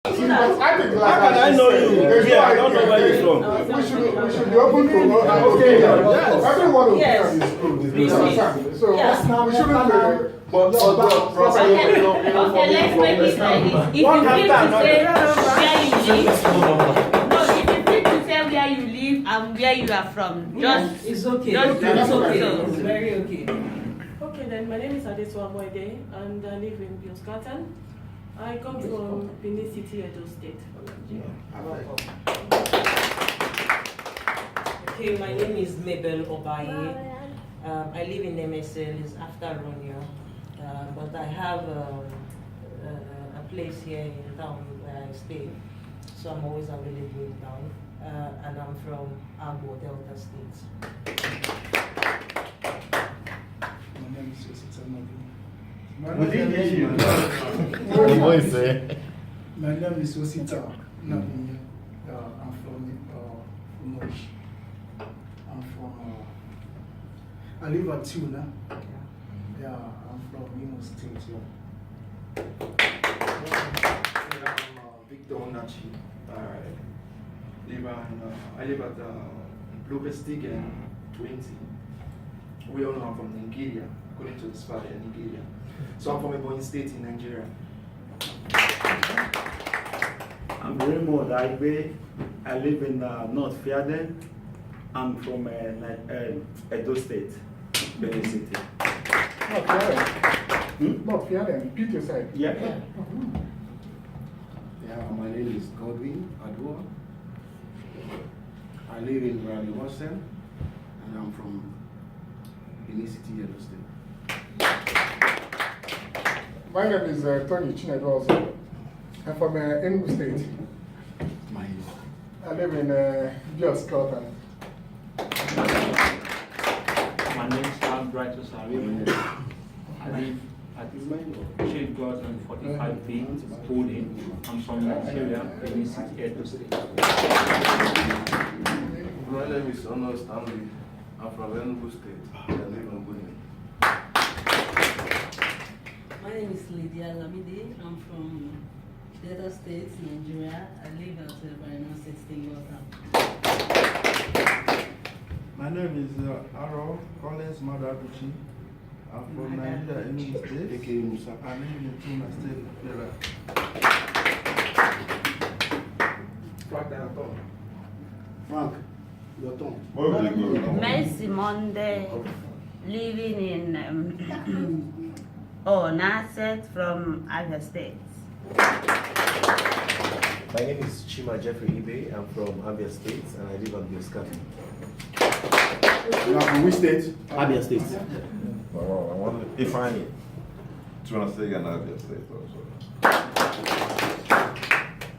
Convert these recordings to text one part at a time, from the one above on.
I think like how can I know you? Yeah, I don't know where you're from. We should be open to opinion. Everyone will be on this school. So we shouldn't be. Okay, let's make it like this. If you feel to say where you live and where you are from, just it's okay. Just it's okay. So. It's very okay. Okay, then my name is Adetua Moide and I live in Bioskatan. I come from Benin City, Edo State. Okay, my name is Mabel Obaye. I live in MSL, it's after Ronyo. But I have a place here in town where I stay. So I'm always available in town. And I'm from Agbo, Delta State. My name is Joseph Modi. Within you. My name is Osita Nabinya. I'm from Umosh. I'm from. I live at Tuna. Yeah, I'm from Imo State. I'm Victor Onachi. I live at Blue Stick and 20. We all know I'm from Nigeria, according to this father in Nigeria. So I'm from Ebonyi State in Nigeria. I'm Raymond Aigbe. I live in North Fiaden. I'm from Edo State, Benin City. Not Fiaden, repeat yourself. Yeah. Yeah, my name is Godwin Adua. I live in Raleigh, Washington, and I'm from Benin City, Edo State. My name is Tony Chinedu also. I'm from Enugu State. I live in Bioskatan. My name is Bright Osari. I live at Shade Garden 45B, Holding. I'm from Nigeria, Benin City, Edo State. My name is Honor Stanley. I'm from Enugu State. I live in Guni. My name is Lydia Lamide. I'm from Delta State, Nigeria. I live at Barina 16 Water. My name is Aro Collins Madabuchi. I'm from Nigeria, Enugu State. I live in Tuna State, Nigeria. Frank, your turn. Mercy Monday, living in Nasset from Abia State. My name is Chima Jeffrey Ibe. I'm from Abia State and I live on Bioskatan. You are from which state? Abia State. If I need to say another state also.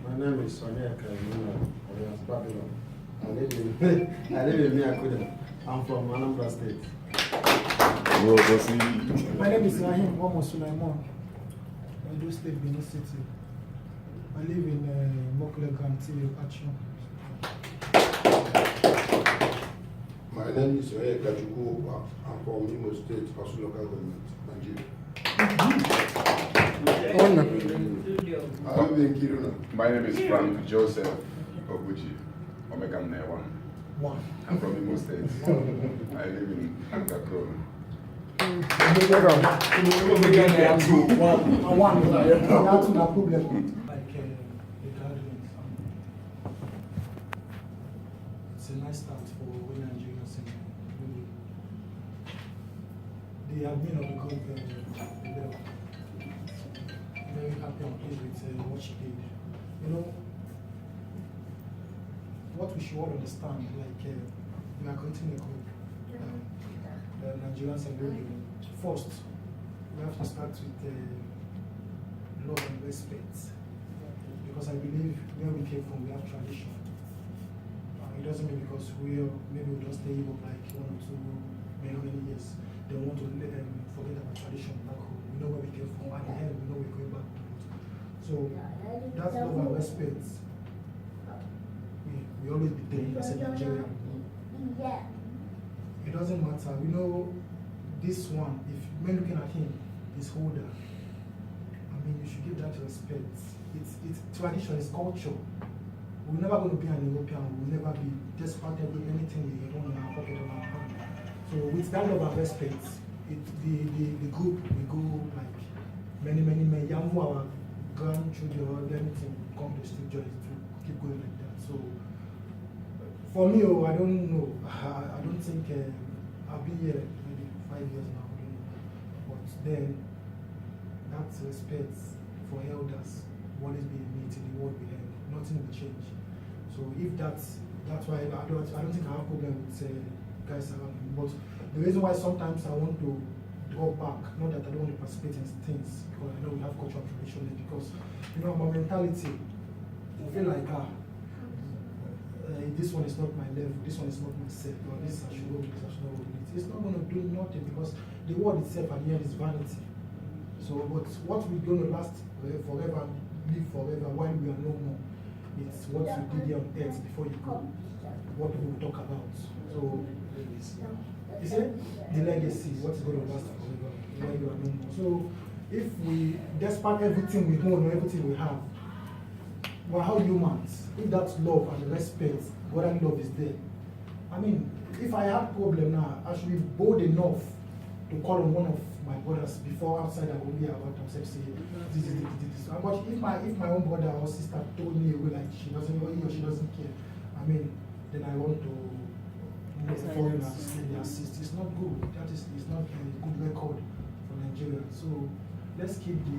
My name is Sonia Kaimuna. Alias Babylon. I live in Miakuda. I'm from Anambra State. My name is Rahim Momo Sulaiman. Edo State, Benin City. I live in Moklegan, Action. My name is Oye Kajuku. I'm from Imo State, Pasu Local Government, Nigeria. I live in Kiruna. My name is Frank Joseph Oguchi, Omega Newan. I'm from Imo State. I live in Ankakro. It's a nice start for Nigerians. The admin of the company, very happy and pleased with what she did. You know, what we should all understand, like we are continuing the Nigerians are doing. First, we have to start with love and respect. Because I believe where we came from, we have tradition. It doesn't mean because maybe we don't stay like 1 or 2 many years, they want to forget about tradition back home. We know where we came from. At the end, we know we're going back to it. So that's love and respect. We always be there as a Nigerian. It doesn't matter. We know this one, if when looking at him, is older. I mean, you should give that respect. it's tradition, it's culture. We're never going to be an European. We'll never be despite anything we own in our pocket on our hand. So with that love and respect, the group we go like many young our grandchildren or anything come to still join to keep going like that. So for me, I don't know. I don't think I've been here maybe 5 years now. I don't know. But then that respect for elders will always be innate in the world we have. Nothing will change. So if that's why I don't think I have problem with guys around me. But the reason why sometimes I want to draw back, not that I don't want to participate in things, because I know we have cultural tradition, is because my mentality, I feel like this one is not my level, this one is not myself, or this I should go with, this I should not go with it. It's not going to do nothing because the word itself at the end is vanity. So, but what we're going to last forever, live forever while we are no more, it's what you did here on earth before you go, what people talk about. So, you see, the legacy, what's going to last forever while you are no more. So, if we, despite everything we own or everything we have, we're how humans. If that's love and respect, brotherly love is there. I mean, if I have problem now, I should be bold enough to call on one of my brothers before outside I will be about themselves say this. But if my own brother or sister told me away like he or she doesn't care, I mean, then I want to follow and assist. It's not good. It's not a good record for Nigeria. So let's keep the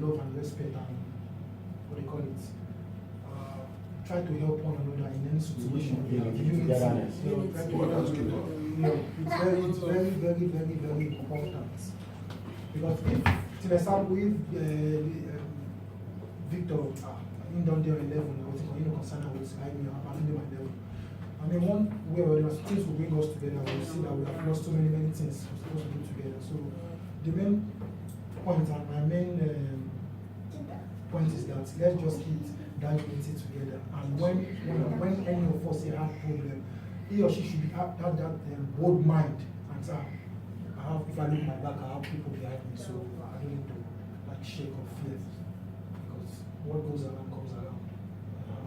love and respect and what do you call it? Try to help one another in any situation. Unity. It's very important. Because if, to example, if Victor in down there 11, I was concerned with my level. I mean, one way or the other, things will bring us together. We'll see that we have lost so many things we're supposed to do together. So the main point and my main point is that let's just keep that unity together. And when any of us have a problem, he or she should have that bold mind and say, if I look my back, I have people behind me, so I don't need to like shake or fear. Because what goes around comes around.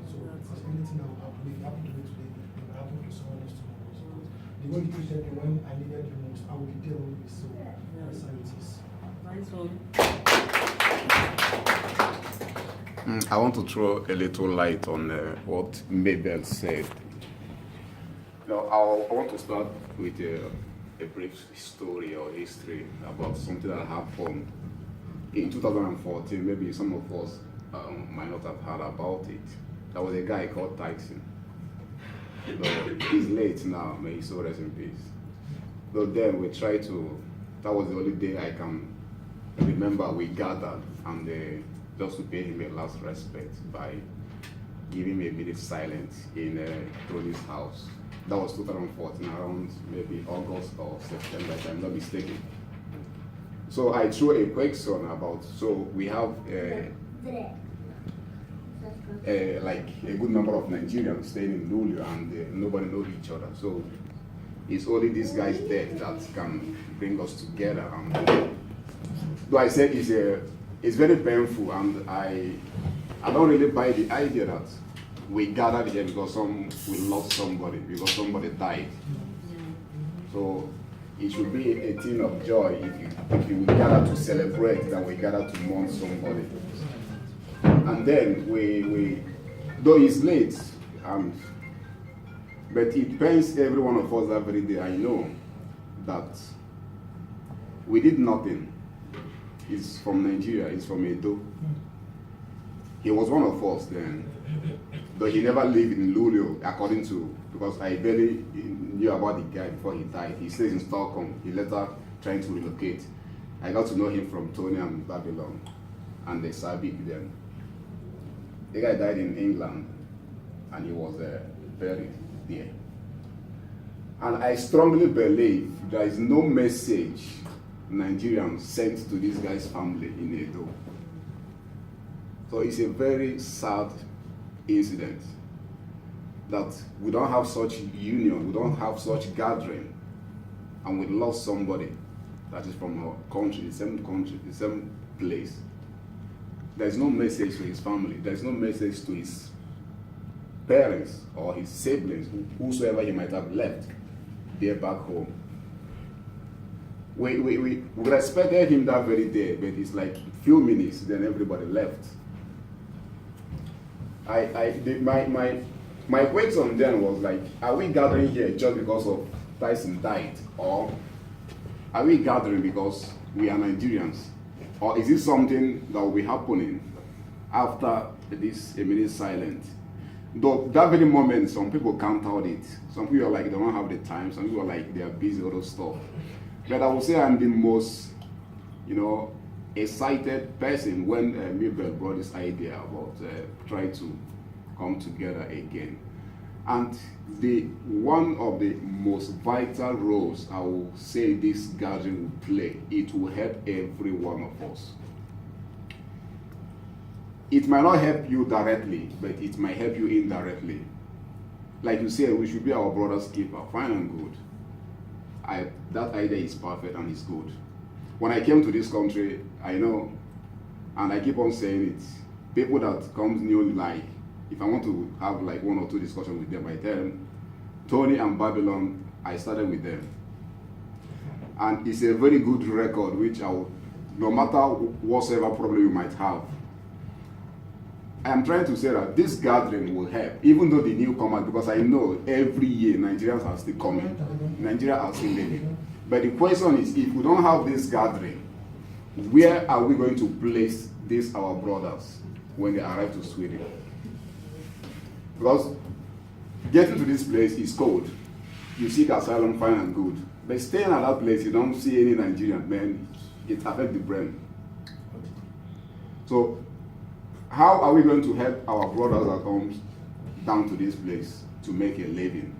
So if there's anything that will happen, if it happened to me today, it will happen to someone else tomorrow. So the way you treated me when I needed you most, I will be there always. So that's how it is. Nice one. I want to throw a little light on what Mabel said. Now, I want to start with a brief story or history about something that happened in 2014. Maybe some of us might not have heard about it. There was a guy called Tyson. He's late now, may his soul rest in peace. But then we tried to, that was the only day I can remember we gathered and just to pay him a last respect by giving him a minute silence in Tony's house. That was 2014, around maybe August or September, if I'm not mistaken. So I threw a question about, so we have like a good number of Nigerians staying in Lulu and nobody knows each other. So it's only these guys there that can bring us together. And though I said it's very painful, and I don't really buy the idea that we gathered here because we lost somebody, because somebody died. So it should be a thing of joy if we gather to celebrate than we gather to mourn somebody. And then we though it's late, but it pains every one of us every day. I know that we did nothing. He's from Nigeria, he's from Edo. He was one of us then, but he never lived in Lulu, according to, because I barely knew about the guy before he died. He stays in Stockholm. He later trying to relocate. I got to know him from Tony and Babylon and the Sabik then. The guy died in England and he was buried there. And I strongly believe there is no message Nigerians sent to this guy's family in Edo. So it's a very sad incident that we don't have such union, we don't have such gathering, and we lost somebody that is from our country, the same place. there's no message to his family, there's no message to his parents or his siblings, whosoever he might have left there back home. We respected him that very day, but it's like few minutes, then everybody left. My question then was like, are we gathering here just because of Tyson died, or are we gathering because we are Nigerians, or is this something that will be happening after this immediate silence? Though that very moment, some people can't out it. Some people are like, they don't have the time. Some people are like, they are busy with other stuff. But I would say I'm the most, excited person when Mabel brought this idea about trying to come together again. And one of the most vital roles I will say this gathering will play, it will help every one of us. It might not help you directly, but it might help you indirectly. Like you said, we should be our brother's keeper, fine and good. That idea is perfect and it's good. When I came to this country, I know, and I keep on saying it, people that come new, like, if I want to have like one or two discussions with them, I tell them, Tony and Babylon, I started with them. And it's a very good record, which no matter whatever problem you might have, I am trying to say that this gathering will help, even though the newcomers, because I know every year Nigerians are still coming. Nigeria are still living. But the question is, if we don't have this gathering, where are we going to place these our brothers when they arrive to Sweden? Because getting to this place is cold. You seek asylum, fine and good. But staying at that place, you don't see any Nigerian, man, it affects the brain. So, how are we going to help our brothers that come down to this place to make a living?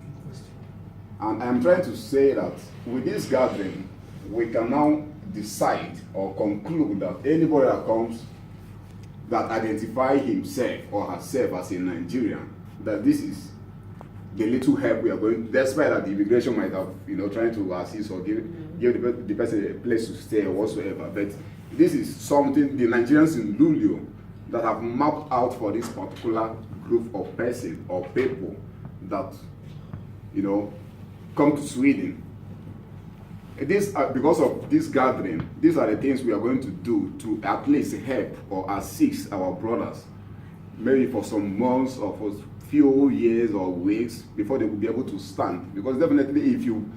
And I'm trying to say that with this gathering, we can now decide or conclude that anybody that comes that identify himself or herself as a Nigerian, that this is the little help we are going, despite that the immigration might have, trying to assist or give the person a place to stay or whatsoever. But this is something the Nigerians in Lulio that have mapped out for this particular group of persons or people that, come to Sweden. Because of this gathering, these are the things we are going to do to at least help or assist our brothers, maybe for some months or for few years or weeks before they will be able to stand. Because definitely if you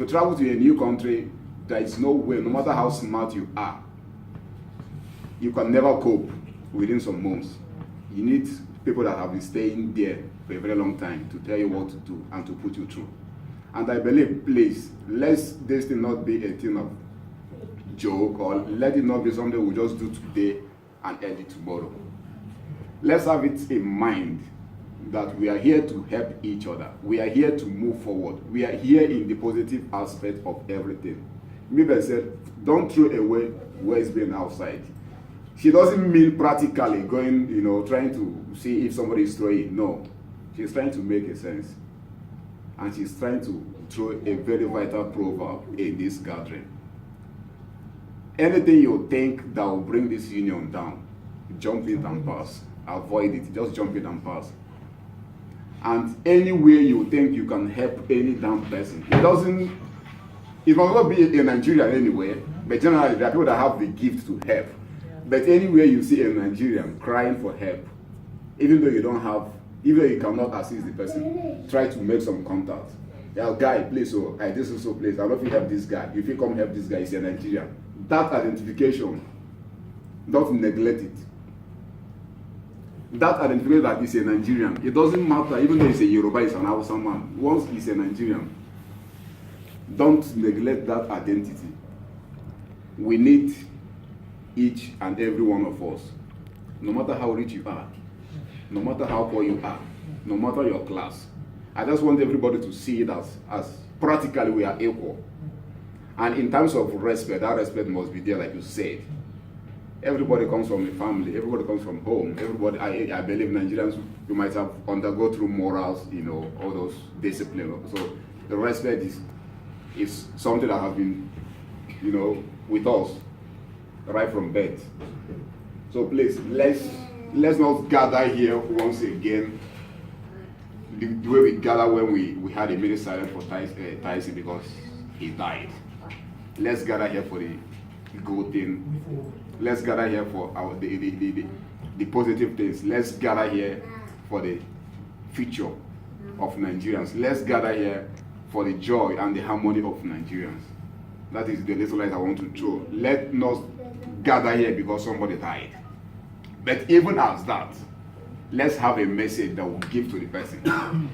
travel to a new country, there is no way, no matter how smart you are, you can never cope within some months. You need people that have been staying there for a very long time to tell you what to do and to put you through. And I believe, please, let this thing not be a thing of joke, or let it not be something we just do today and end it tomorrow. Let's have it in mind that we are here to help each other. We are here to move forward. We are here in the positive aspect of everything. Mabel said, don't throw away waste bin outside. She doesn't mean practically going, trying to see if somebody is throwing. No, she's trying to make a sense. And she's trying to throw a very vital proverb in this gathering. Anything you think that will bring this union down, jump in and pass. Avoid it, just jump in and pass. And anywhere you think you can help any damn person, it must not be a Nigerian anyway, but generally there are people that have the gift to help. But anywhere you see a Nigerian crying for help, even though you cannot assist the person, try to make some contact. Yeah, guy, please, this is so please, I love you help this guy. If you come help this guy, he's a Nigerian. That identification, don't neglect it. That identification that he's a Nigerian, it doesn't matter, even though he's a Yoruba, he's an Hausa man. Once he's a Nigerian, don't neglect that identity. We need each and every one of us, no matter how rich you are, no matter how poor you are, no matter your class. I just want everybody to see it as practically we are equal. And in terms of respect, that respect must be there, like you said. Everybody comes from a family, everybody comes from home. Everybody, I believe Nigerians, you might have undergone through morals, all those discipline. So the respect is something that has been, with us right from birth. So please, let's not gather here once again the way we gather when we had a minute silence for Tyson because he died. Let's gather here for the good thing. Let's gather here for the positive things. Let's gather here for the future of Nigerians. Let's gather here for the joy and the harmony of Nigerians. That is the little light I want to throw. Let not gather here because somebody died. But even as that, let's have a message that we'll give to the person.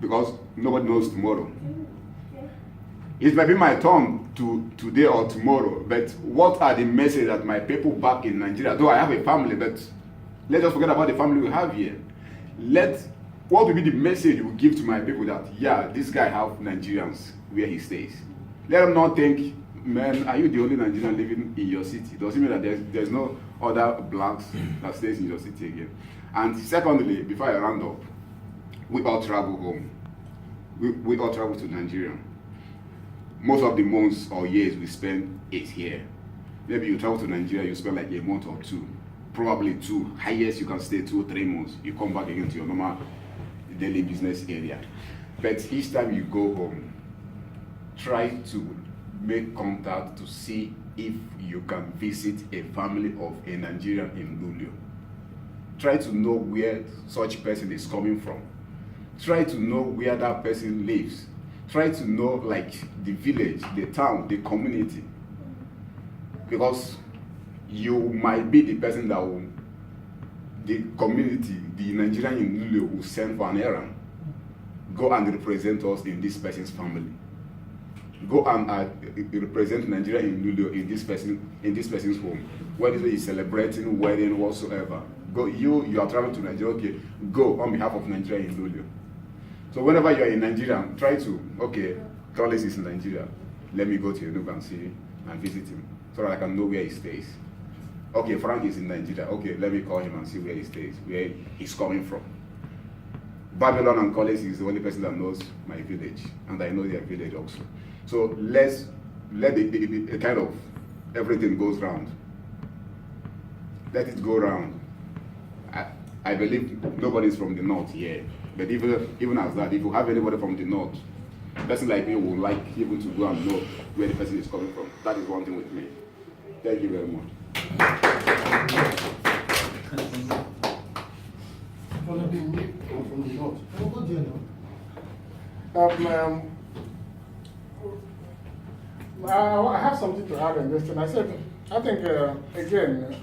Because nobody knows tomorrow. It might be my turn today or tomorrow, but what are the messages that my people back in Nigeria, though I have a family, but let's just forget about the family we have here. What will be the message we give to my people that, yeah, this guy have Nigerians where he stays? Let them not think, man, are you the only Nigerian living in your city? Doesn't mean that there's no other blacks that stays in your city again. And secondly, before I round up, we all travel home. We all travel to Nigeria. Most of the months or years we spend is here. Maybe you travel to Nigeria, you spend like a month or two, probably 2. Highest you can stay 2 or 3 months. You come back again to your normal daily business area. But each time you go home, try to make contact to see if you can visit a family of a Nigerian in Lulio. Try to know where such person is coming from. Try to know where that person lives. Try to know like the village, the town, the community. Because you might be the person that will, the community, the Nigerian in Lulio will send for an errand. Go and represent us in this person's family. Go and represent Nigeria in Lulio in this person's home. Whether he's celebrating, wedding, whatsoever. Go, you are traveling to Nigeria, okay, go on behalf of Nigeria in Lulio. So whenever you are in Nigeria, try to, okay, Carlos is in Nigeria. Let me go to Enugu and see and visit him so that I can know where he stays. Okay, Frank is in Nigeria. Okay, let me call him and see where he stays, where he's coming from. Babylon and College is the only person that knows my village, and I know their village also. So let the kind of everything goes round. Let it go round. I believe nobody is from the north here, but even as that, if you have anybody from the north, a person like me would like even to go and know where the person is coming from. That is one thing with me. Thank you very much. From the north. What do you know? I have something to add on this, and I think again,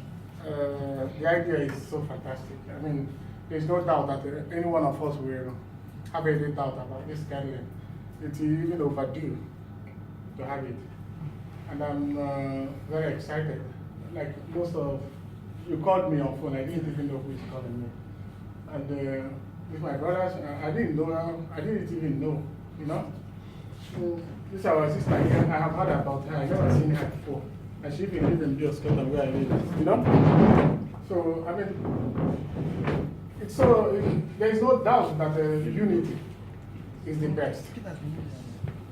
the idea is so fantastic. I mean, there's no doubt that any one of us will have any doubt about this gathering. It's even overdue to have it, and I'm very excited. Like most of you called me on phone, I didn't even know who is calling me, and with my brothers, I didn't even know, you know. This is our sister here. I have heard about her. I never seen her before. And she even lives in Bill Scotland where I live, you know? So, I mean, there is no doubt that unity is the best.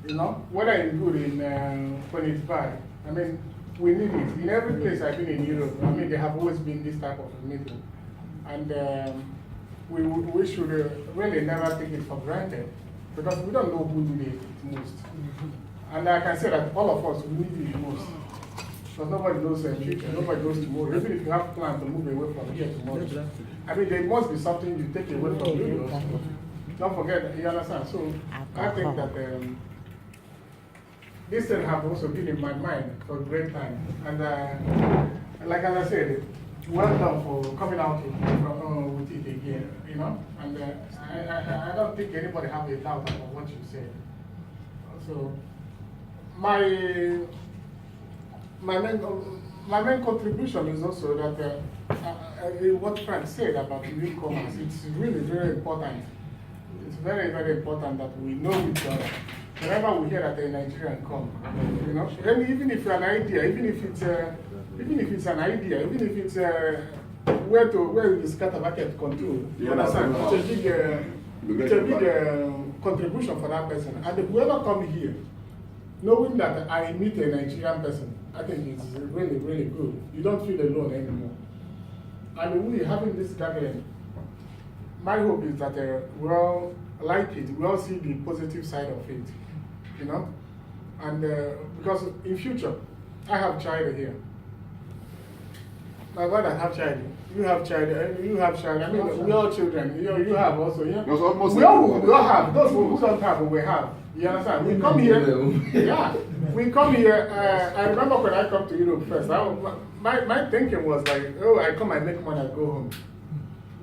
You know? Whether it's good when it's bad. I mean, we need it. In every place I've been in Europe, I mean, there have always been this type of meeting. And we should really never take it for granted. Because we don't know who needs it most. And I can say that all of us, we need it most. Because nobody knows the future, nobody knows tomorrow. Even if you have plans to move away from here tomorrow, I mean, there must be something you take away from you. Don't forget, you understand? So I think that this thing has also been in my mind for a great time. And like as I said, well done for coming out with it again, you know? And I don't think anybody have a doubt about what you said. So my main contribution is also that what Frank said about newcomers, it's really very important. It's very, very important that we know each other. Whenever we hear that a Nigerian come, you know, and even if an idea, even if it's an idea, even if it's where the scatter market control, you understand? It's a big contribution for that person. And if whoever come here, knowing that I meet a Nigerian person, I think it's really, really good. You don't feel alone anymore. And we having this gathering, my hope is that we all like it, we all see the positive side of it, you know? And because in future, I have child here. My brother have child, you have child, you have child. I mean, we all children. You have also, yeah. We all have. Those who don't have, we have. You understand? We come here. Yeah, we come here. I remember when I come to Europe first. My thinking was like, oh, I come, I make money, I go home.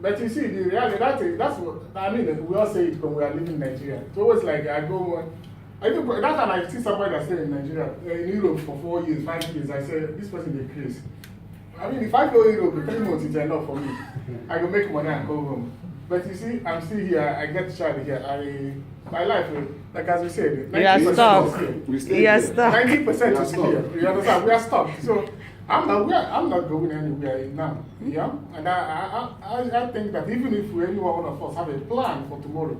But you see, the reality, that's what I mean. We all say it when we are living in Nigeria. It's always like I go. I think that time I see somebody that stayed in Nigeria, in Europe for 4 years, 5 years. I said, this person is crazy. I mean, if I go to Europe, 3 months is enough for me. I go make money and go home. But you see, I'm still here. I get child here. My life, like as we said, 90% is here. You are stuck. 90% is here. You understand? We are stuck. So I'm not going anywhere now. Yeah, and I think that even if any one of us have a plan for tomorrow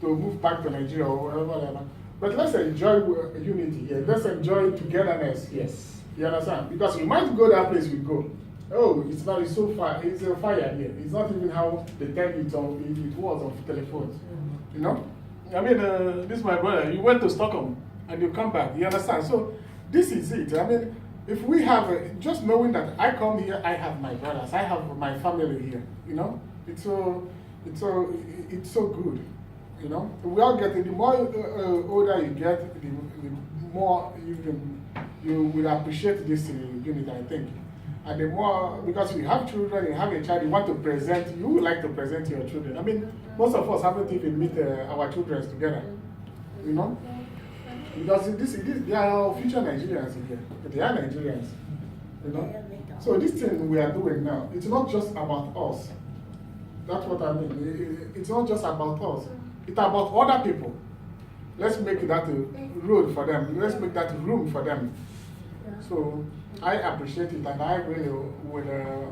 to move back to Nigeria or whatever, but let's enjoy unity here. Let's enjoy togetherness. Yes. You understand? Because you might go that place we go. Oh, it's so far. It's a fire here. It's not even how they tell it was on telephones. You know? I mean, this is my brother. You went to Stockholm and you come back. You understand? So this is it. I mean, if we have just knowing that I come here, I have my brothers, I have my family here. You know, it's so good. You know, we all get it. The more older you get, the more you will appreciate this unit, I think. And the more, because you have children, you have a child, you want to present, you would like to present your children. I mean, most of us haven't even met our children together, you know? Because they are our future Nigerians here. They are Nigerians, you know? So this thing we are doing now, it's not just about us. That's what I mean. It's not just about us. It's about other people. Let's make that a road for them. Let's make that room for them. So I appreciate it, and I really would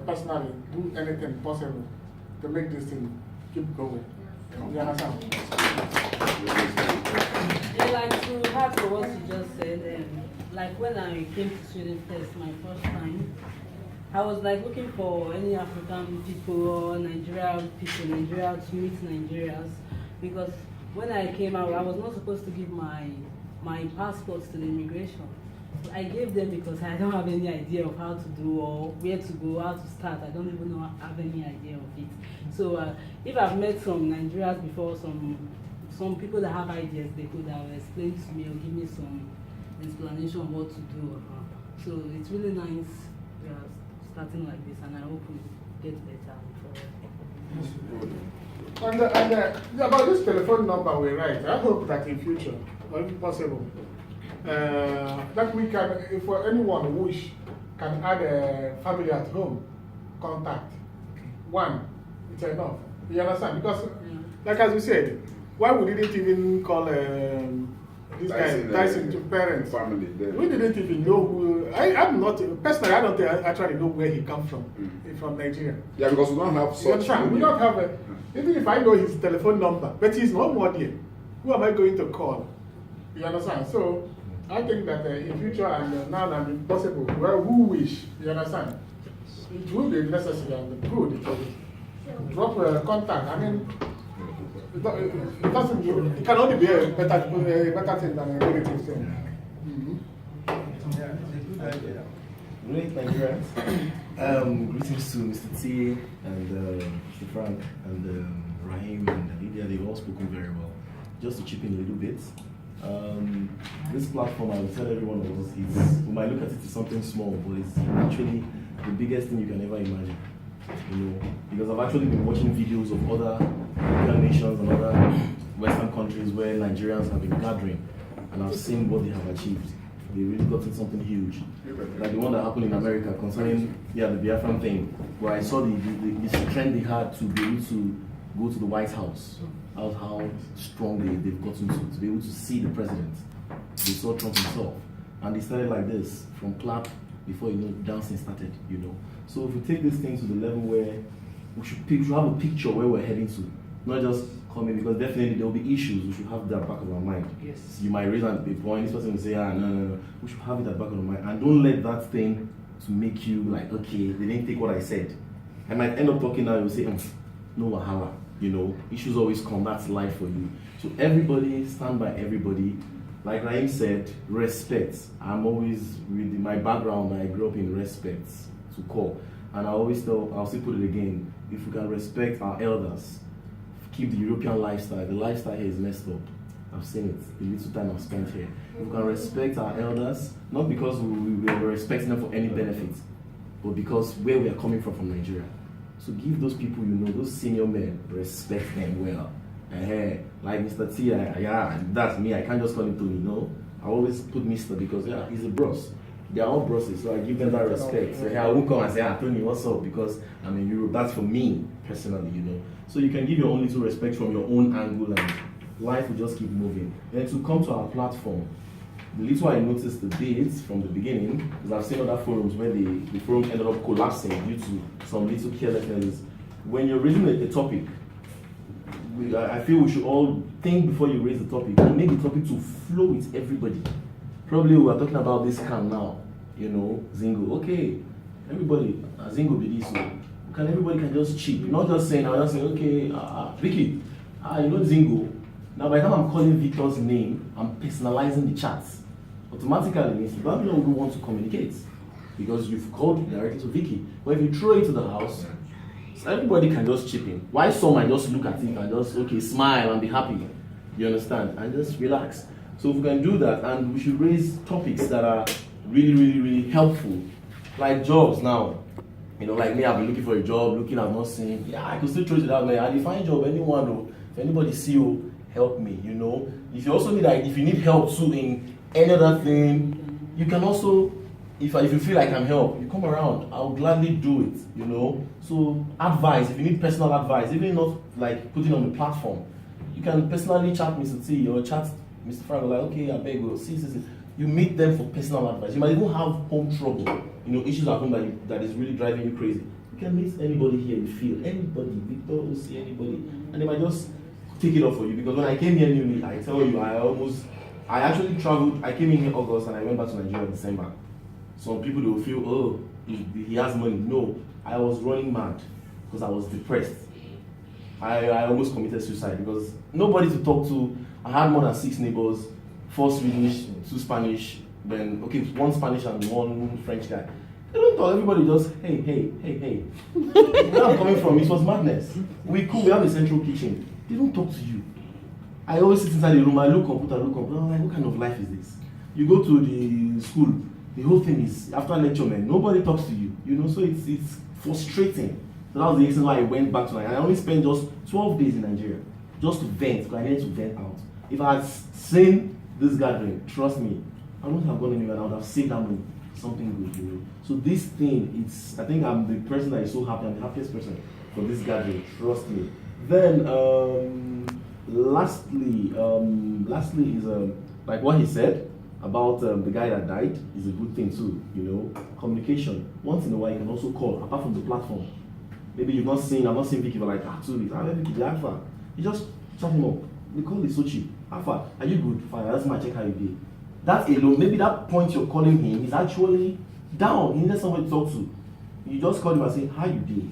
personally do anything possible to make this thing keep going. You understand? Yeah, like to add to what you just said, like when I came to Sweden first, my first time, I was like looking for any African people or Nigerian people, Nigeria to meet Nigerians, because when I came out, I was not supposed to give my passports to the immigration. I gave them because I don't have any idea of how to do or where to go, how to start. I don't even have any idea of it. So if I've met some Nigerians before, some people that have ideas, they could have explained to me or give me some explanation of what to do. So it's really nice starting like this, and I hope we get better. And about this telephone number we write, I hope that in future, or if possible, that we can, if anyone who wish, can add a family at home contact. One, it's enough. You understand? Because, like as we said, why we didn't even call this guy Tyson to parents? Family. We didn't even know who. I'm not, personally, I don't actually know where he comes from. He's from Nigeria. Yeah, because we don't have such. You understand? We don't have even if I know his telephone number, but he's not more there. Who am I going to call? You understand? So, I think that in future and now and if possible, well, who wish, you understand? It will be necessary and good to drop a contact. I mean, it can only be a better thing than a negative thing. Great Nigerians. Greetings to Mr. T and Mr. Frank and Rahim and Lydia. They've all spoken very well. Just to chip in a little bit. This platform, I will tell everyone of us, we might look at it as something small, but it's actually the biggest thing you can ever imagine. You know, because I've actually been watching videos of other African nations and other Western countries where Nigerians have been gathering, and I've seen what they have achieved. They've really gotten something huge. Like the one that happened in America concerning the Biafran thing, where I saw the strength they had to be able to go to the White House. How strong they've gotten to be able to see the president. They saw Trump himself. And they started like this, from clap before dancing started, So if we take this thing to the level where we should have a picture where we're heading to, Not just coming, because definitely there will be issues. We should have that back of our mind. Yes. You might raise a point, this person will say, no. We should have it at the back of our mind. And don't let that thing to make you like, okay, they didn't take what I said. I might end up talking now, you'll say, no wahala. Issues always come, that's life for you. So everybody, stand by everybody. Like Raheem said, respect. I'm always, with my background, I grew up in respect to call. And I always I'll still put it again, if we can respect our elders, keep the European lifestyle. The lifestyle here is messed up. I've seen it, the little time I've spent here. If we can respect our elders, not because we are respecting them for any benefit, but because where we are coming from Nigeria. So give those people, those senior men, respect them well. Like Mr. T, that's me. I can't just call him Tony. No, I always put Mr. because he's a boss. They are all bosses, so I give them that respect. So I won't come and say, Tony, what's up? Because I'm in Europe. That's for me personally, So you can give your own little respect from your own angle, and life will just keep moving. And to come to our platform, the little I noticed the dates from the beginning, because I've seen other forums where the forum ended up collapsing due to some little carelessness. When you're raising a topic, I feel we should all think before you raise the topic and make the topic to flow with everybody. Probably we are talking about this can now, Zingo. Okay, everybody, Zingo be this one. Everybody can just chip, not just saying, I'll just say, okay, Vicky, Zingo. Now by the time I'm calling Victor's name, I'm personalizing the chats. Automatically means the Babylon will want to communicate because you've called directly to Vicky. But if you throw it to the house, so everybody can just chip in. Why some might just look at it and just smile and be happy. You understand? And just relax. So if we can do that, and we should raise topics that are really, really, really helpful. Like jobs now. Like me, I've been looking for a job, I've not seen. I could still throw it out, man. I define job, anyone, though. If anybody see you, help me, If you also need, if you need help too in any other thing, you can also, if you feel I can help, you come around, I'll gladly do it, So advice, if you need personal advice, even not like putting on the platform, you can personally chat Mr. T or chat Mr. Frank, like, okay, I beg you, see. You meet them for personal advice. You might even have home trouble, issues at home that is really driving you crazy. You can meet anybody here in the field, anybody, Victor will see anybody, and they might just take it off for you. Because when I came here newly, I tell you, I actually traveled. I came in August and I went back to Nigeria in December. Some people will feel, oh, he has money. No, I was running mad because I was depressed. I almost committed suicide because nobody to talk to. I had more than 6 neighbors, 4 Swedish, 2 Spanish, then 1 Spanish and 1 French guy. They don't talk. Everybody just hey. Where I'm coming from, it was madness. We have a central kitchen. They don't talk to you. I always sit inside the room, I look computer. I'm like, what kind of life is this? You go to the school, the whole thing is, after lecture, man, nobody talks to you. So it's frustrating. So that was the reason why I went back to Nigeria. I only spent just 12 days in Nigeria, just to vent, because I needed to vent out. If I had seen this gathering, trust me, I wouldn't have gone anywhere, I would have saved that money. Something good, So this thing, I think I'm the person that is so happy, I'm the happiest person for this gathering, trust me. Then, lastly is like what he said about the guy that died is a good thing too, Communication. Once in a while, you can also call, apart from the platform. Maybe I've not seen Vicky for like 2 weeks. Vicky, the Alpha. You just chat him up. The call is so cheap. Alpha, are you good? Fine, that's my check how you did. That alone, maybe that point you're calling him is actually down. He needs somebody to talk to. You just call him and say, how you did?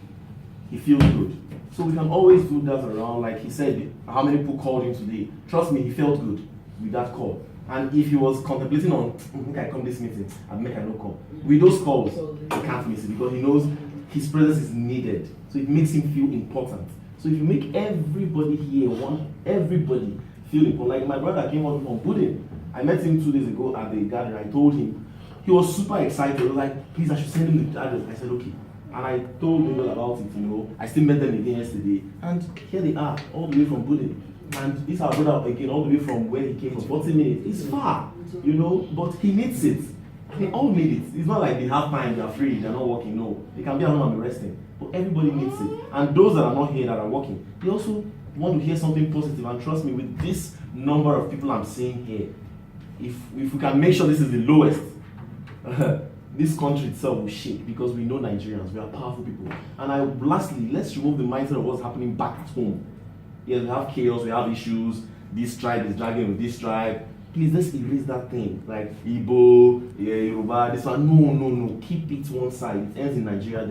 He feels good. So we can always do that around, like he said, how many people called him today. Trust me, he felt good with that call. And if he was contemplating on, okay, I come this meeting, and make a no call. With those calls, he can't miss it because he knows his presence is needed. So it makes him feel important. So if you make everybody here, everybody feel important. Like my brother came on Budin. I met him 2 days ago at the gathering. I told him, he was super excited. He was like, please, I should send him the address. I said, okay. And I told him about it, I still met them again yesterday. And here they are, all the way from Budin. And this our brother again, all the way from where he came from, 40 minutes. It's far, but he needs it. They all need it. It's not like they have time, they are free, they're not working. No, they can be at home and be resting. But everybody needs it. And those that are not here, that are working, they also want to hear something positive. And trust me, with this number of people I'm seeing here, if we can make sure this is the lowest, this country itself will shake because we know Nigerians, we are powerful people. And lastly, let's remove the mindset of what's happening back at home. Yes, we have chaos, we have issues. This tribe is dragging with this tribe. Please, let's erase that thing. Like Igbo, Yoruba, this one. No. Keep it one side. It ends in Nigeria there.